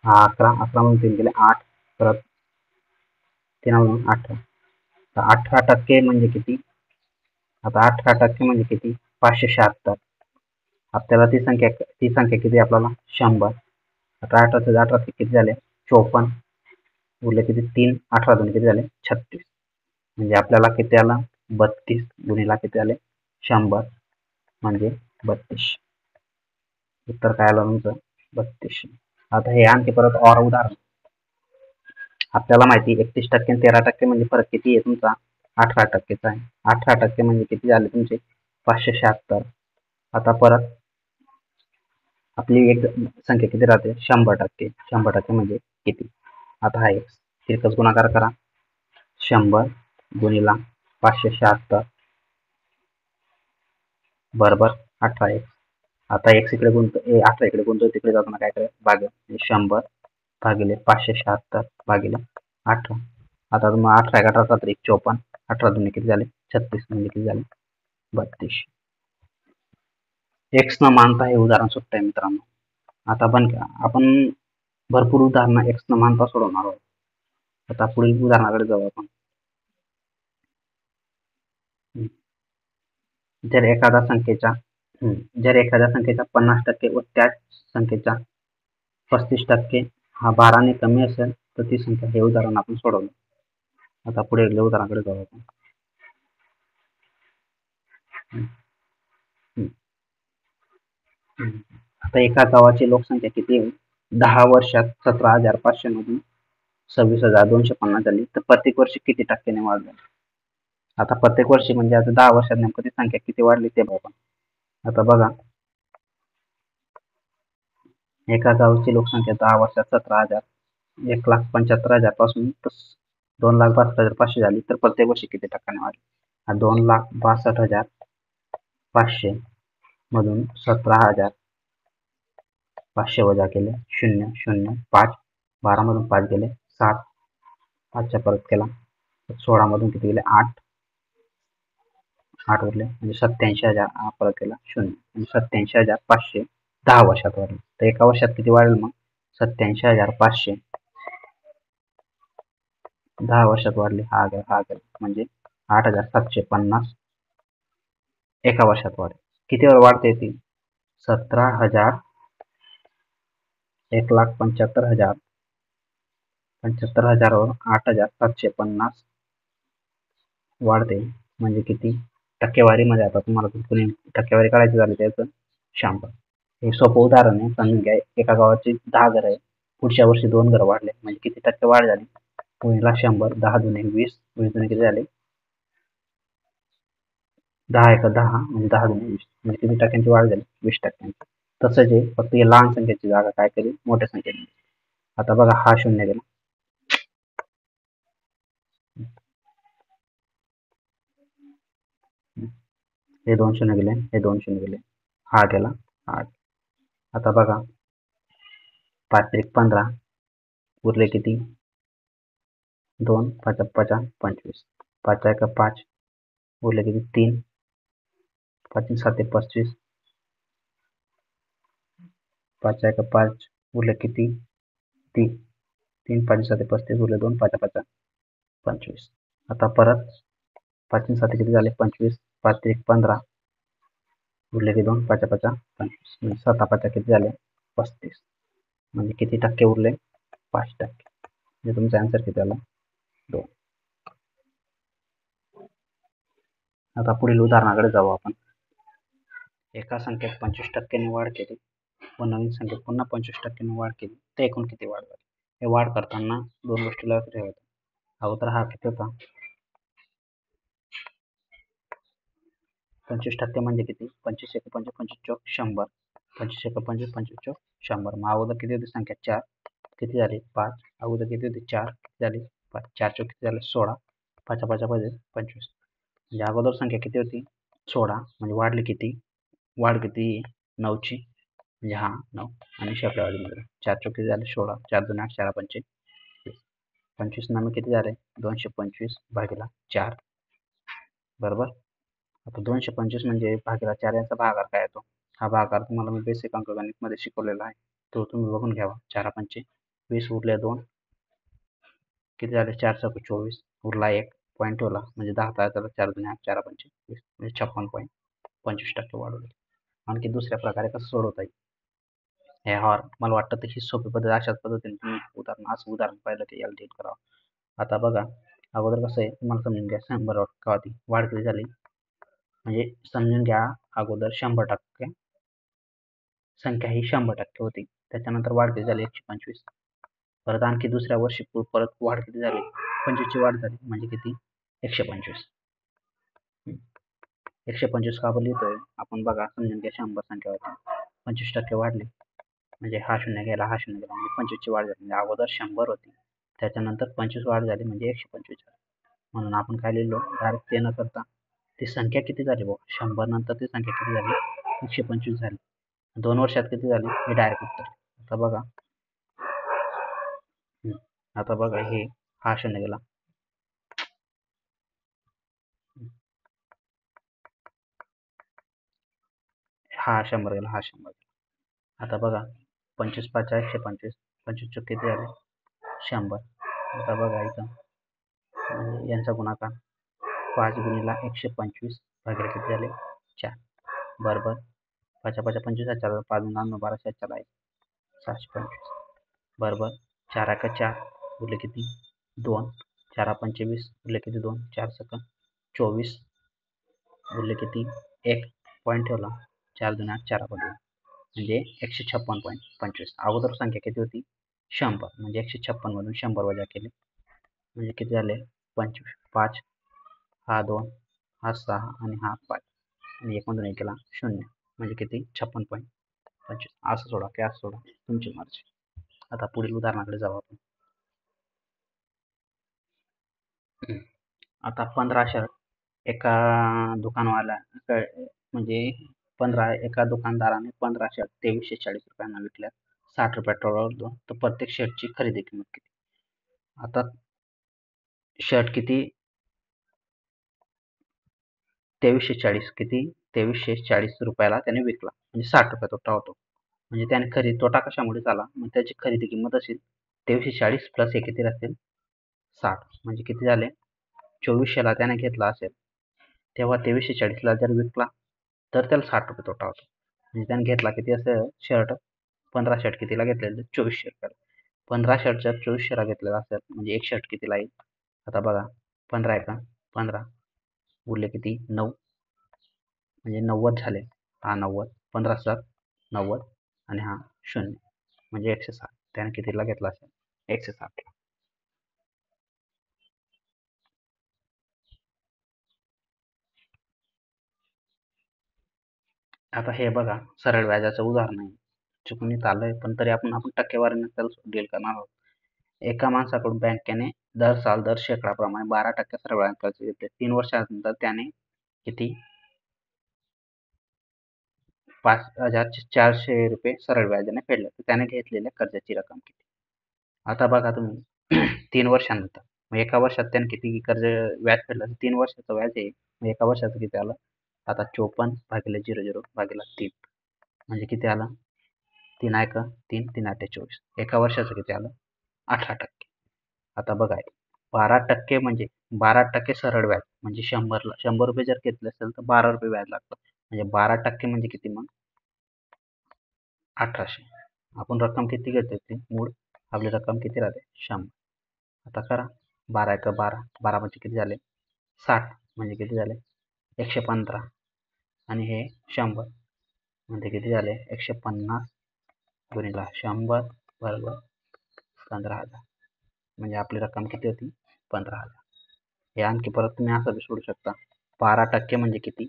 S1: हा 11 मधून 3 गेले 8. परत 3 मधून 18. तर 18% म्हणजे किती. आता 18% म्हणजे किती 576. आपल्याला ती संख्या किती आपल्याला 100. आता 18 किती झाले 54. उरले किती 3. 18 दोन किती झाले 36. म्हणजे आपल्याला किती आला 32 गुणिला किती आले 100 म्हणजे 32. उत्तर काय आलं तुमचं 32. आता हे आणखी परत और उदाहरण. आपल्याला माहिती 31% आणि 13% म्हणजे फरक किती आहे तुमचा 18%चा आहे. 18% म्हणजे किती झाले तुमचे 576. आता परत आपली एक संख्या किती राहते 100%. 100% म्हणजे किती. आता हा एक तिरकस गुणाकार करा. 100 गुणिला 576 बरोबर 18x. आता x इकडे गुणतो 18 इकडे गुणतो तिकडे जाताना काय करायचं भाग 100 भागिले 576 भागिले 18. आता मग 18 एक 18 तर 54. 18 दोन्ही किती झाले 36 म्हणजे किती झाले 32. x न मानता हे उदाहरण सुटतंय मित्रांनो. आता आपण भरपूर उदाहरणं x न मानता सोडवणार आहोत. आता पुढील उदाहरणाकडे जाऊ आपण. जर एखाद्या संख्येच्या 50% व त्याच संख्येच्या 35% हा 12 ने कमी असेल तर ती संख्या. हे उदाहरण आपण सोडवलं. आता पुढे उदाहरणाकडे जाऊ आपण. आता एका गावाची लोकसंख्या किती आहे 10 वर्षात 17,500 मधून 26,250 झाली तर प्रत्येक वर्षी किती टक्क्याने वाढ झाली. आता प्रत्येक वर्षी म्हणजे आता 10 वर्षात नेमकं ती संख्या किती वाढली ते बघा. आता बघा एका गावची लोकसंख्या 10 वर्षात 1,75,000 पासून 2,62,500 झाली तर प्रत्येक वर्षी किती टक्क्याने वाढली. 2,62,500 मधून 17,500 वजा केले 0,0,5. 12 मधून 5 गेले 7. 5च्या परत केला 16 मधून किती गेले 8 उरले म्हणजे 87,000. परत केला 0 म्हणजे 87,500 10 वर्षात वाढले. तर एका वर्षात किती वाढेल मग 87,500 10 वर्षात वाढले. हा गेला म्हणजे 8,750 एका वर्षात वाढेल. किती वर वाढते ती 17,000 1,75,000 वर 8,750 वाढते म्हणजे किती टक्केवारीमध्ये. आता तुम्हाला कोणी टक्केवारी काढायची झाली त्याचं 100. हे सोपं उदाहरण आहे. समजून घ्या. एका गावाची 10 घरं आहे. पुढच्या वर्षी 2 घरं वाढले म्हणजे किती टक्के वाढ झाली. गुणिला 100. 10 दुने 20. 20 दुने किती झाले 10 एक 10 म्हणजे 10 दुने 20 म्हणजे किती टक्क्यांची वाढ झाली 20 टक्क्यांची. तसंच आहे फक्त हे लहान संख्येची जागा काय केली मोठ्या संख्येने. आता बघा हा 0 गेला. हे 2 0 गेले. हे 2 0 गेले. हा गेला. हा. आता बघा 5 त्रिक 15 उरले किती 2 5 5 25. 5 एक 5 उरले किती 3. 5 7 25. 5 एक 5 उरले किती तीन 5 7 35 उरले 2 5 5 25. आता परत 5 7 किती झाले 25, 5 1 15 उरले की 2 5 5 25 म्हणजे 7 5 किती झाले 35. म्हणजे किती टक्के उरले 5%. म्हणजे तुमचा आन्सर किती आला 2. आता पुढील उदाहरणाकडे जाऊ आपण. एका संख्येत 25% वाढ केली व नवीन संख्येत पुन्हा 25% वाढ केली तर एकूण किती वाढ झाली. हे वाढ करताना दोन गोष्टी लक्षात ठेवायच्या. अगोदर हा किती होता 25% म्हणजे किती 25 1 5 25 चौक 100. 25 1 5 25 चौक 100. मग अगोदर किती होती संख्या 4 किती झाली 5. अगोदर किती होती 4 किती झाली 5. 4 चौक किती झाले 16. 5 5 25. म्हणजे अगोदर संख्या किती होती 16 म्हणजे वाढली किती वाढ किती 9ची म्हणजे हा 9 आणि शेकड्यावाडीमध्ये 4 चौक किती झाले 16. 4 2 8 4 पंचे 25 नामे किती झाले 225 भागिला 4 बरोबर. आता 225 म्हणजे भागिला 4 याचा भागाकार काय येतो. हा भागाकार तुम्हाला मी बेसिक अंकगणितमध्ये शिकवलेला आहे, तो तुम्ही बघून घ्यावा. 4 पंचे 20 उरले 2 किती झाले 4 चौक 24 उरला 1 पॉईंट ठेवला म्हणजे 10 तारखेला 4 2 8 4 पंचे 20 म्हणजे 56.25% वाढवले. आणखी दुसऱ्या प्रकारे कसं सोडवता येईल ह्यावर मला वाटतं तर ही सोपी पद्धत. अशाच पद्धतीने तुम्ही उदाहरण पाहिलं की याला डील करावं. आता बघा अगोदर कसं आहे तुम्हाला समजून घ्या 100 का होती वाढ किती झाली म्हणजे समजून घ्या अगोदर 100% संख्या ही 100% होती. त्याच्यानंतर वाढ किती झाली 125. परत आणखी दुसऱ्या वर्षी परत वाढ किती झाली 25 ची वाढ झाली म्हणजे किती 125. 125 का आपण लिहितोय आपण बघा समजून घ्या 100 संख्या होती 25% वाढली म्हणजे हा शून्य गेला हा शून्य गेला म्हणजे 25 ची वाढ झाली. म्हणजे अगोदर 100 होती त्याच्यानंतर 25 वाढ झाली म्हणजे 125 झाली. म्हणून आपण काय लिहिलो डायरेक्ट ते न करता ती संख्या किती झाली बघ 100 नंतर ती संख्या किती झाली 125 झाली. 2 वर्षात किती झाली हे डायरेक्ट उत्तर. आता बघा हे हा शून्य गेला हा 100 गेला हा 100 गेला. आता बघा 25 5 125 25 चौक किती झाले 100. आता बघा इथं म्हणजे यांचा गुणाकार 5 गुणिला 125 भागिले किती झाले 4 बरोबर 5 5 25 4 5 9 12 4 725 बरोबर 4 1 4 उरले किती 2 4 5 20 उरले किती 2 4 7 24 उरले किती 1 पॉईंट ठेवला 4 2 8 4 5 म्हणजे 156.25. अगोदर संख्या किती होती 100 म्हणजे 156 मधून 100 वजा केले म्हणजे किती झाले 25 5 हा 2 हा 6 आणि हा 5 आणि 1 मधून 1 केला 0 म्हणजे किती 56.25. असं सोडा की असं सोडा तुमची मर्जी. आता पुढील उदाहरणाकडे जाऊ आपण. आता 15 शर्ट एका दुकानवाला म्हणजे एका दुकानदाराने 15 शर्ट 2340 रुपयांना विकल्या 60 रुपये टोळवलं तर प्रत्येक शर्टची खरेदी किंमत किती. आता शर्ट किती 2340 किती 2340 रुपयाला त्याने विकला म्हणजे 60 रुपये तोटा होतो. म्हणजे त्याने खरेदी तोटा कशामुळे झाला मग त्याची खरेदी किंमत असेल 2340 प्लस हे किती असतील 60 म्हणजे किती झाले 2400ला त्याने घेतला असेल तेव्हा 2340ला जर विकला तर त्याला 60 रुपये तोटा होतो. म्हणजे त्याने घेतला किती असं शर्ट 15 शर्ट कितीला घेतलेलं 2400 रुपयाला. 15 शर्ट जर 2400ला घेतलेला असेल म्हणजे एक शर्ट कितीला येईल आता बघा 15 आहे का 15 उरले किती 9 म्हणजे 90 झाले. हा 90 15 7 90 आणि हा 0 म्हणजे 160. त्याने कितीला घेतला असेल 160. आता हे बघा सरळ व्याजाचं उदाहरण आहे. चुकून आलंय पण तरी आपण टक्केवारीने त्याला डील करणार आहोत. एका माणसाकडून बँकेने दर शेकडाप्रमाणे 12% सरळ व्याज कर्ज घेतले. 3 वर्षानंतर त्याने किती 5400 रुपये सरळ व्याजाने फेडले तर त्याने घेतलेल्या कर्जाची रक्कम किती. आता बघा तुम्ही 3 वर्षानंतर मग एका वर्षात त्याने किती कर्ज व्याज फेडलं 3 वर्षाचं व्याज आहे मग एका वर्षाचं किती आलं आता 54 भागिले 00 भागिले 3 म्हणजे किती आलं 3 आहे का 3 3 8 24 एका वर्षाचं किती आलं 18%. आता बघा 12% म्हणजे 12% सरळ व्याज म्हणजे 100 रुपये जर घेतले असेल तर 12 रुपये व्याज लागतं. म्हणजे 12% म्हणजे किती मग 1800. आपण रक्कम किती घेतोय ती मूळ आपली रक्कम किती राहते 100. आता करा 12 एक 12, 12 म्हणजे किती झाले 60 म्हणजे किती झाले 115 आणि हे 100 म्हणजे किती झाले 150 गुणिले 100 बरोबर 15,000. म्हणजे आपली रक्कम किती होती 15,000. हे आणखी परत तुम्ही असं बी सोडू शकता 12% म्हणजे किती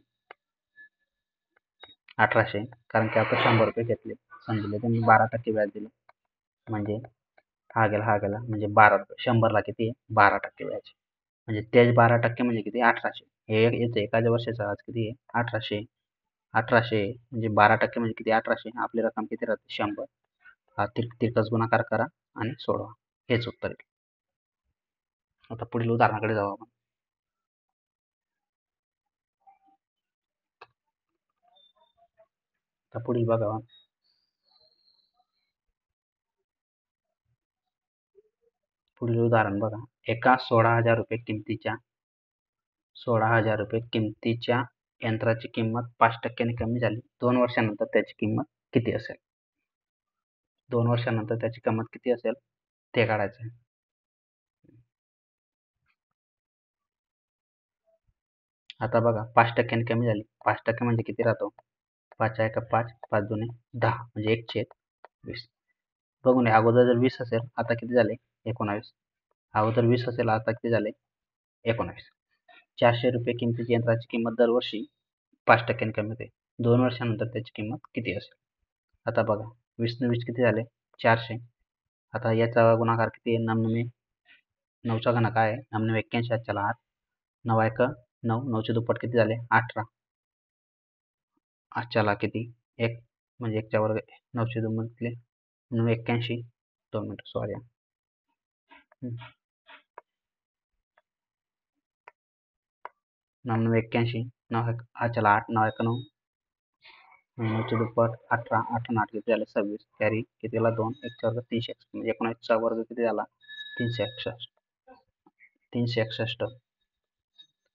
S1: 1800. कारण की आता 100 रुपये घेतले समजले तुम्ही 12% व्याज दिलं म्हणजे हा गेला म्हणजे 12 रुपये 100 ला किती 12% व्याज म्हणजे तेच 12% म्हणजे किती 1800. हे याचं एखाद्या वर्षाचा आज किती आहे 1800. 1800 म्हणजे 12% म्हणजे किती 1800. आपली रक्कम किती राहते 100. हा तिरकस गुणाकार करा आणि सोडवा. हेच उत्तर आहे. आता पुढील उदाहरणाकडे जाऊ आपण. आता पुढील बघा पुढील उदाहरण बघा एका 16,000 रुपये किमतीच्या यंत्राची किंमत 5% कमी झाली. 2 वर्षानंतर त्याची किंमत किती असेल 2 वर्षानंतर त्याची किंमत किती असेल ते काढायचं आहे. आता बघा 5% कमी झाली 5% म्हणजे किती राहतो 5 एक 5 5 दुने 10 म्हणजे 1/20. बघून अगोदर जर 20 असेल आता किती झाले 19. अगोदर 20 असेल आता किती झाले 19. 400 रुपये किमतीची यंत्राची किंमत दरवर्षी 5% कमी होते. 2 वर्षानंतर त्याची किंमत किती असेल. आता बघा 20 ने 20 किती झाले 400. आता याचा गुणाकार किती आहे 9 चा घन काय आहे 9 81 चला 8 9 एक 9 9 चे दुप्पट किती झाले 18. चला किती 1 म्हणजे 1 च्या वर्ग 9 चे दुप्पट 9 81 2 मिनिट सॉरी 9 81 9 चला 8 9 एक 9 9 चे दुप्पट 18 18 8 किती झाले 26 कॅरी कितीला 2 1 चा वर्ग 361 म्हणजे 19 चा वर्ग किती झाला 361. 361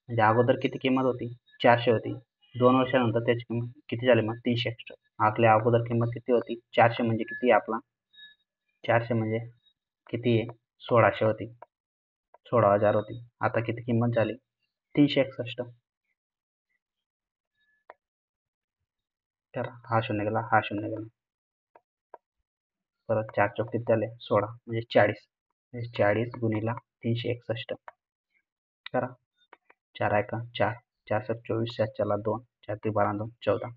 S1: म्हणजे अगोदर किती किंमत होती 400 होती. 2 वर्षानंतर त्याची किंमत किती झाली मग 361. आपल्या अगोदर किंमत किती होती 400 म्हणजे किती आहे आपला 400 म्हणजे किती आहे 1600 होती 16,000 होती. आता किती किंमत झाली 361. तर हा शून्य गेला हा शून्य गेला परत 4 चौक किती झाले 16 म्हणजे 40 म्हणजे 40 गुणिला 361 करा 4 एक 4 4 7 24 7 चला 2 4 3 12 2 14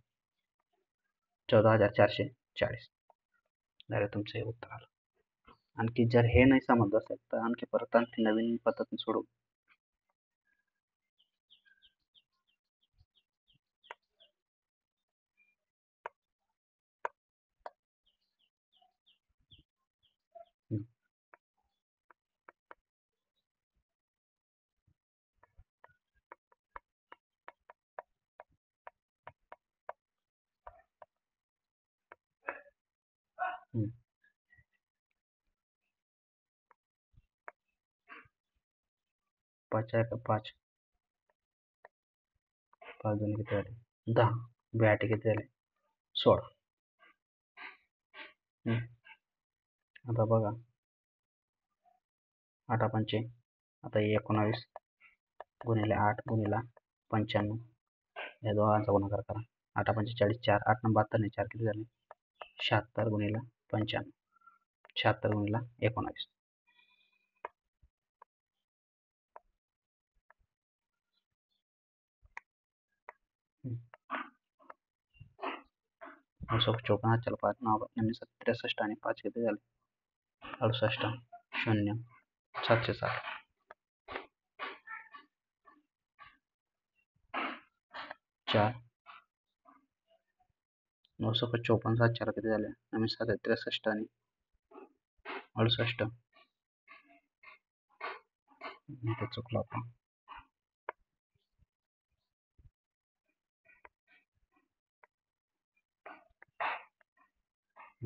S1: 14,440 झाले तुमचे उत्तर आलं. आणखी जर हे नाही समजलं असेल तर आणखी परत आणखी नवीन पद्धतीने सोडवू. हं. हं. 5 एक 5 5 दोन्ही किती झाले 10 8 किती झाले 16. आता बघा 8 पंचे आता 19 गुणिले 8 गुणिला 95 या दोघांचा गुणाकार करा 8 पंचे 40 4 8 9 72 4 किती झाले 76 गुणिला 95 76 गुणिला 19. सोप 54 चल 5 9 63 आणि 5 किती झाले 68 0 707. 4 954 7 4 किती झाले 63 आणि 68 इथे चुकलो आपण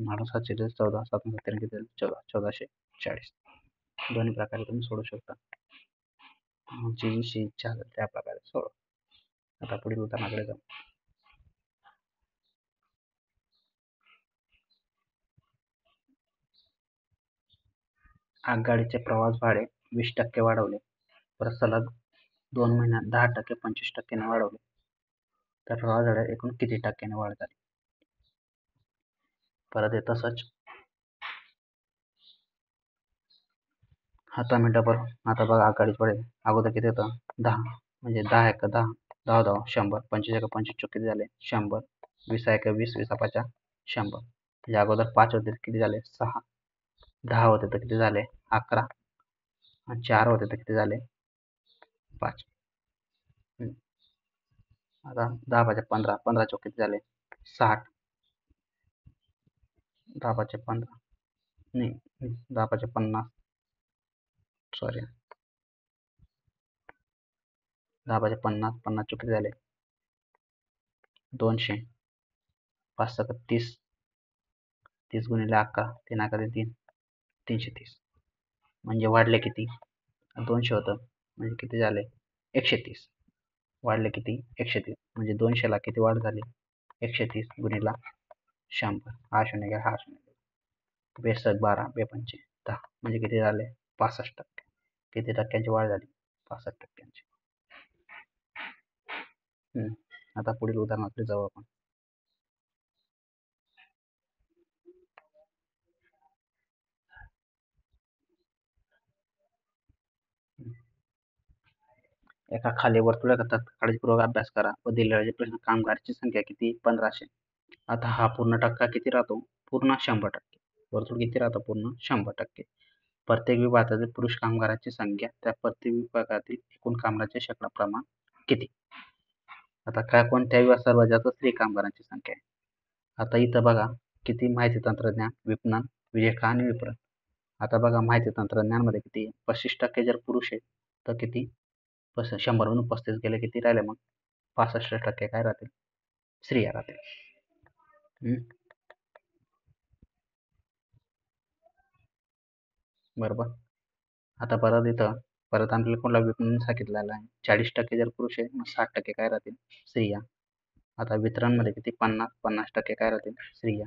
S1: 740 14 7 किती झाले 1440 दोन्ही प्रकारे तुम्ही सोडू शकता. जी इच्छा असेल त्या प्रकारे सोडवा. आता पुढील उदाहरणाकडे जाऊ. आगगाडीचे प्रवास भाडे 20% वाढवले, परत सलग 2 महिन्यात 10% 25% वाढवले, तर प्रवास भाड्यात एकूण किती टक्क्याने वाढ झाली? परत हे तसंच. आता मी डबल. आता बघा आगगाडीचे भाडे अगोदर किती होतं 10, म्हणजे 10 एक 10 10 10 100 25 एक 25 किती झाले 100 20 एक 20 20 5 100. म्हणजे अगोदर 5 होते किती झाले 6, 10 होते तर किती झाले 11 आणि 4 होते तर किती झाले 5. आता 10 5 15 15 चौक किती झाले 60, 10 5 15 नाही 10 5 50 सॉरी 10 5 50 50 चौक किती झाले 200, 5 7 30 30 गुणिले 11 3 11 3 330. म्हणजे वाढले किती 200 होतं म्हणजे किती झाले 130. वाढले किती 130 म्हणजे 200ला किती वाढ झाली 130 गुणिला 100. हा शून्य घ्या हा शून्य घ्या. बेसक 12 बेपंचे 10 म्हणजे किती झाले 65%. किती टक्क्यांची वाढ झाली 65%. आता पुढील उदाहरणाकडे जाऊ आपण. एका खाली वर्तुळाकार काळजीपूर्वक अभ्यास करा व दिलेले प्रश्न कामगारांची संख्या किती 1500. आता हा पूर्ण टक्का किती राहतो पूर्ण 100%. वर्तुळ किती राहतं पूर्ण 100%. प्रत्येक विभागातील पुरुष कामगारांची संख्या त्या प्रत्येक विभागातील एकूण कामगारांचे शेकडा प्रमाण किती. आता काय कोणत्या विभागात सर्वात जास्त स्त्री कामगारांची संख्या आहे. आता इथं बघा किती माहिती तंत्रज्ञान विपणन विवेका आणि विपणन. आता बघा माहिती तंत्रज्ञान मध्ये किती 25% जर पुरुष आहे तर किती 100 म्हणून 35 गेले किती राहिले मग 65% काय राहतील स्त्रिया राहतील. बरोबर. आता परत इथं परत आपल्याला कोणला विपणन सांगितलेलं आहे 40% जर पुरुष आहे मग 60% काय राहतील स्त्रिया. आता वितरण मध्ये किती 50% काय राहतील स्त्रिया.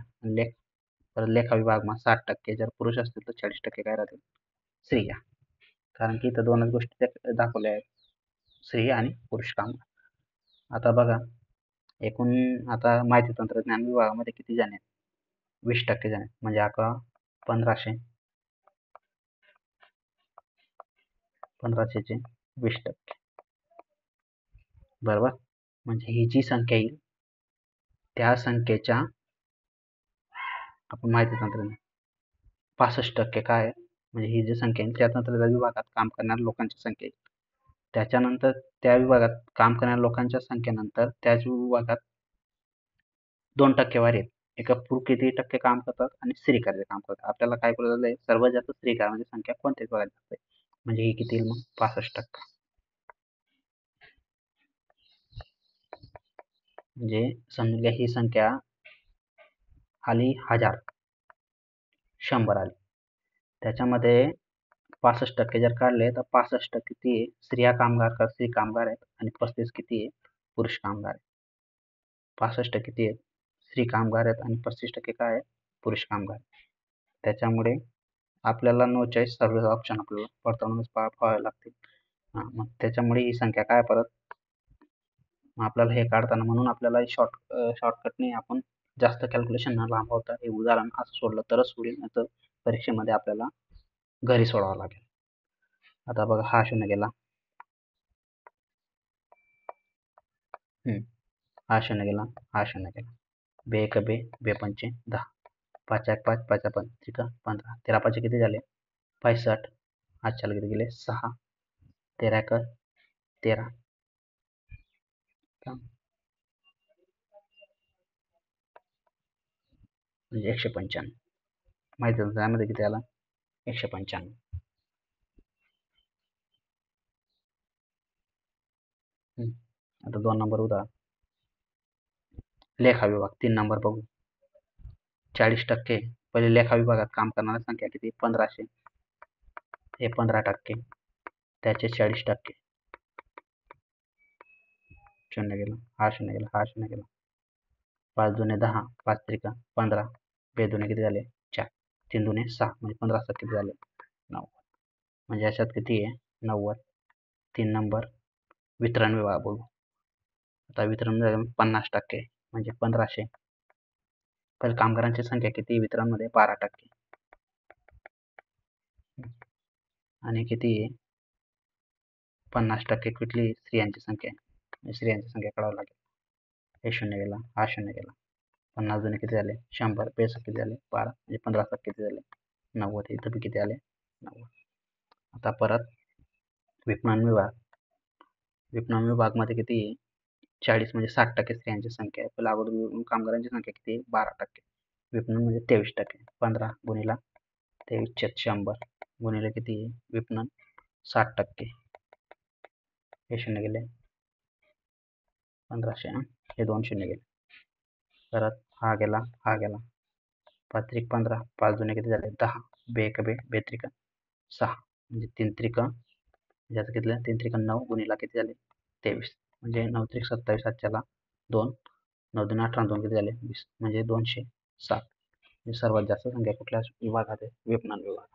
S1: परत लेखा विभाग मग 60% जर पुरुष असतील तर 40% काय राहतील स्त्रिया. कारण की इथं दोनच गोष्टी दाखवल्या आहेत स्त्री आणि पुरुष कामगार. आता बघा एकूण आता माहिती तंत्रज्ञान विभागामध्ये किती जण आहेत 20% जण आहेत म्हणजे 1500 चे 20%. बरोबर. म्हणजे ही जी संख्या येईल त्या संख्येच्या आपण माहिती तंत्रज्ञान 65% काय म्हणजे ही जी संख्या आहे त्या तंत्रज्ञान विभागात काम करणाऱ्या लोकांची संख्या आहे. त्याच्यानंतर त्या विभागात काम करणाऱ्या लोकांच्या संख्येनंतर त्याच विभागात 2% वारी आहेत. एका पुरुष किती टक्के काम करतात आणि स्त्री किती काम करतात. आपल्याला काय कळलं आहे सर्वात जास्त स्त्री कामाची संख्या कोणत्या विभागात असते म्हणजे ही किती येईल मग 65%. म्हणजे समजा ही संख्या आली 1000 100 आली त्याच्यामध्ये 65% जर काढले तर 65% किती स्त्री कामगार आहेत आणि 35 किती आहे पुरुष कामगार आहेत. 65% किती आहेत स्त्री कामगार आहेत आणि 35% काय आहे पुरुष कामगार. त्याच्यामुळे आपल्याला नो चॉईस सर्व ऑप्शन आपल्याला पडताळूनच पाहावे लागतील. मग त्याच्यामुळे ही संख्या काय परत आपल्याला हे काढताना म्हणून आपल्याला शॉर्टकटने आपण जास्त कॅल्क्युलेशन न लांबवता हे उदाहरण असं सोडलं तरच होईल नाही तर परीक्षेमध्ये आपल्याला घरी सोडावं लागेल. आता बघा हा शून्य गेला हा शून्य गेला हा शून्य गेला. बे एक बे बे पंचे 10 5 1 5 5 5 ठीक आहे 15 13 5 किती झाले 65 आजच्याला किती गेले 6 13 1 13 म्हणजे 195. माहिती आहे त्यामध्ये किती आला 195. आता 2 नंबर उदाहरण लेखा विभाग 3 नंबर बघू. 40%. पहिले लेखा विभागात काम करणाऱ्या संख्या किती? 1500. हे 15%. त्याचे 40%. शून्य गेला, हा शून्य गेला, हा शून्य गेला. 5 दुने 10, 5 त्रिका 15, 2 दुने किती झाले? 4, 3 दुने 6, म्हणजे 15 किती झाले? 90. म्हणजे याच्यात किती आहे? 90. 3 नंबर वितरण विभाग बघू. आता वितरण 50%, म्हणजे 1500. पहिले कामगारांची संख्या किती वितरणमध्ये? 12%. आणि किती आहे? 50% कुठली? स्त्रियांची संख्या आहे. स्त्रियांची संख्या काढावी लागेल. हे शून्य गेला, हा शून्य गेला. 50 दुने किती झाले? 100, 62 किती झाले? 12, म्हणजे 15% किती झाले? 90. इथं बी किती आले? 90. आता परत विपणन विभाग. विपणन विभागमध्ये किती? 40, म्हणजे 60% स्त्रियांची संख्या आहे. पहिला अगोदर कामगारांची संख्या किती? 12%. विपणन म्हणजे 23%. 15 गुणिला 23/100 गुणिले किती? विपणन 60%. हे शून्य गेले, 1500. हे 2 शून्य गेले. परत हा गेला, हा गेला. 5 त्रिक 15, 5 दुने किती झाले? 10, 2 1 2, 2 त्रिका 6, म्हणजे 3 त्रिका, ज्याचं किती? 3 त्रिका 9 गुणिला किती झाले? 23, म्हणजे 9 त्रिक 27, हातच्याला 2, 9 दुने 18, 2 किती झाले? 20, म्हणजे 207. म्हणजे सर्वात जास्त संख्या कुठल्या विभागात आहे? विपणन विभागात.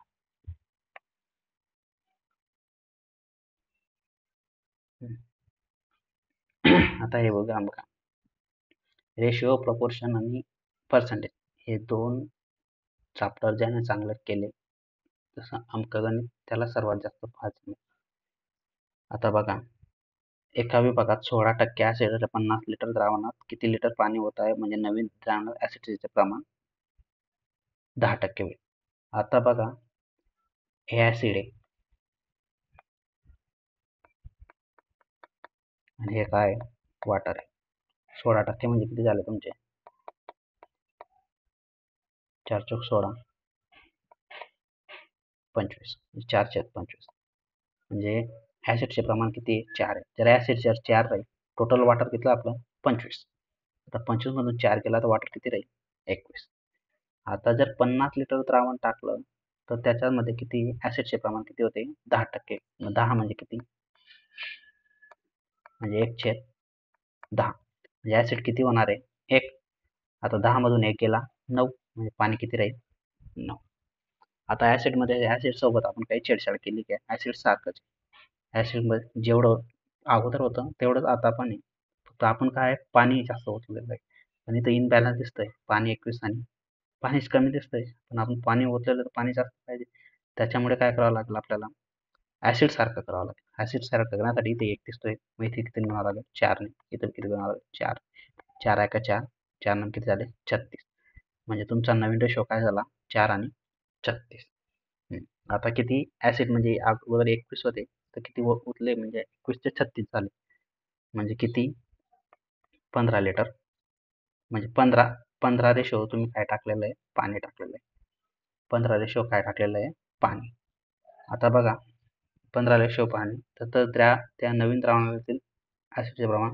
S1: आता हे बघा, रेशिओ, प्रपोर्शन आणि पर्सेंटेज हे 2 चॅप्टर ज्याने चांगले केले, तसं अंकगणित त्याला सर्वात जास्त 5. आता बघा, एका विभागात 16% ॲसिड 50 लिटर द्रावणात किती लिटर पाणी होत आहे? म्हणजे नवीन द्रावणात ॲसिडिटीचे प्रमाण 10% होईल. आता बघा, हे ॲसिड आहे आणि हे काय? वॉटर आहे. 16% म्हणजे किती झाले तुमचे? 4 चौक 16, 25, 4/25. म्हणजे ॲसिडचे प्रमाण किती? 4 आहे. जर ॲसिड 4 राहील, टोटल वॉटर किती आपलं? 25. आता 25 मधून 4 केला तर वॉटर किती राहील? 21. आता जर 50 लिटर द्रावण टाकलं तर त्याच्यामध्ये किती? ॲसिडचे प्रमाण किती होते? 10%. 10 म्हणजे किती? म्हणजे 1/10. म्हणजे ॲसिड किती होणार आहे? 1. आता 10 मधून 1 गेला 9, म्हणजे पाणी किती राहील? 9. आता ॲसिडमध्ये ॲसिड सोबत आपण काही छेडछाड केली की ॲसिड सारखंच. ॲसिडमध्ये जेवढं अगोदर होतं तेवढंच आता पण आहे. फक्त आपण काय पाणी जास्त ओतलेलं आहे. आणि इथं इनबॅलन्स दिसतंय. पाणी 21 आणि पाणीच कमी दिसतंय. पण आपण पाणी ओतलेलं तर पाणी जास्त पाहिजे. त्याच्यामुळे काय करावं लागेल आपल्याला? ॲसिड सारखं करावं लागेल. ॲसिड सारखं करण्यासाठी इथे 1 दिसतोय. मग इथे किती म्हणावं लागेल? 4 ने. इथं किती म्हणावं लागेल? 4. 4 एका 4. 4 नंतर किती झाले? 36. म्हणजे तुमचा नवीन रेशो काय झाला? 4 आणि 36. आता किती ॲसिड म्हणजे अगोदर 21 होते तर किती उरले? म्हणजे 21 ते 36 झाले. म्हणजे किती? 15 लिटर. म्हणजे 15 रेशो तुम्ही काय टाकलेलं आहे? पाणी टाकलेलं आहे. 15 रेशो काय टाकलेलं आहे? पाणी. आता बघा, 15 रेशो पाणी तर त्या नवीन द्रावणातील ॲसिडचे प्रमाण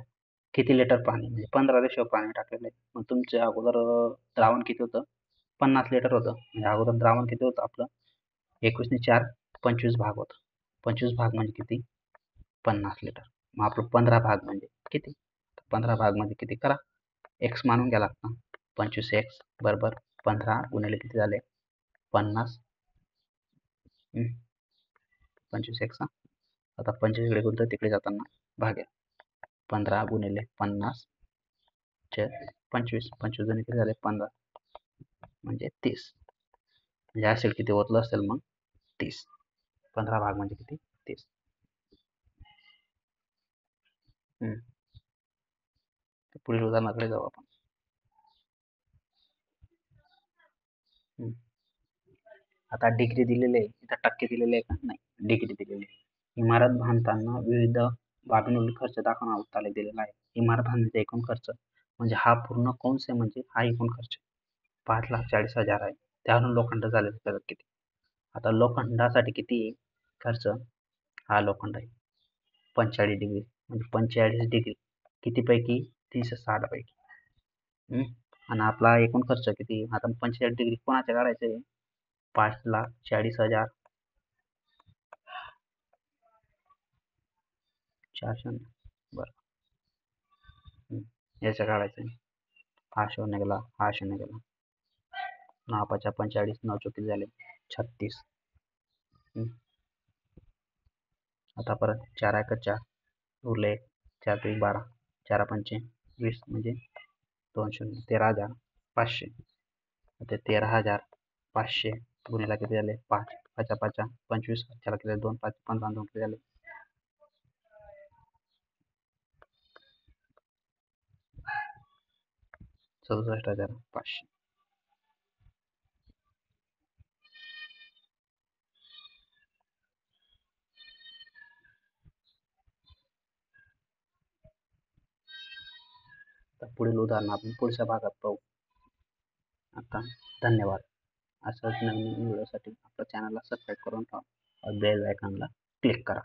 S1: किती लिटर पाणी? म्हणजे 15 रेशो पाणी टाकलेलं आहे. मग तुमचे अगोदर द्रावण किती होतं? 50 लिटर होतं. म्हणजे अगोदर द्रावण किती होतं आपलं? 21 ने 4 25 भाग होतं. 25 भाग म्हणजे किती? 50 लिटर. मग आपलं 15 भाग म्हणजे किती? 15 भाग म्हणजे किती? करा. एक्स मानून घ्या लागतं. 25x बरोबर 15 गुणिले किती झाले? 50. 25x. आता 25 इकडे गुणतो तिकडे जाताना भागेल. 15 गुणिले 50 चे 25. 25 जण किती झाले? 15, म्हणजे 30. म्हणजे ॲसिड किती ओतलं असेल मग? 30. 15 भाग म्हणजे किती? 30. पुढील उदाहरणाकडे जाऊ आपण. आता डिग्री दिलेली आहे. इथं टक्के दिलेले आहे का? नाही, डिग्री दिलेली आहे. इमारत बांधताना विविध बाबींवरील खर्च दाखवण्याचा आलेख दिलेला आहे. इमारत बांधण्याचा एकूण खर्च म्हणजे हा पूर्ण कंस आहे, म्हणजे हा एकूण खर्च 5,40,000 आहे. त्यावरून लोखंड झालेलं खर्च किती? आता लोखंडासाठी किती खर्च? हा लोखंड आहे 45 डिग्री, म्हणजे 45 डिग्री किती पैकी? 360 पैकी. आणि आपला एकूण खर्च किती? आता 45 डिग्री कोणाच्या काढायचं आहे? 5,40,000 400 बरं याच्या काढायचं आहे. हा शून्य गेला, हा शून्य गेला. 9 45 9 किती झाले? 36. आता परत 4 1 4 उरले 4 3 12 4 5 20 म्हणजे 2 शून्य 13,500. ते 13,500 गुणिले किती झाले? 5 5 5 25 त्याला किती 2 5 15 2 किती झाले? 67,500. तर पुढील उदाहरण आपण पुढच्या भागात पाहू. आता धन्यवाद. असंच नवीन व्हिडिओसाठी आपल्या चॅनलला सबस्क्राईब करून ठेवा. बेल आयकॉनला क्लिक करा.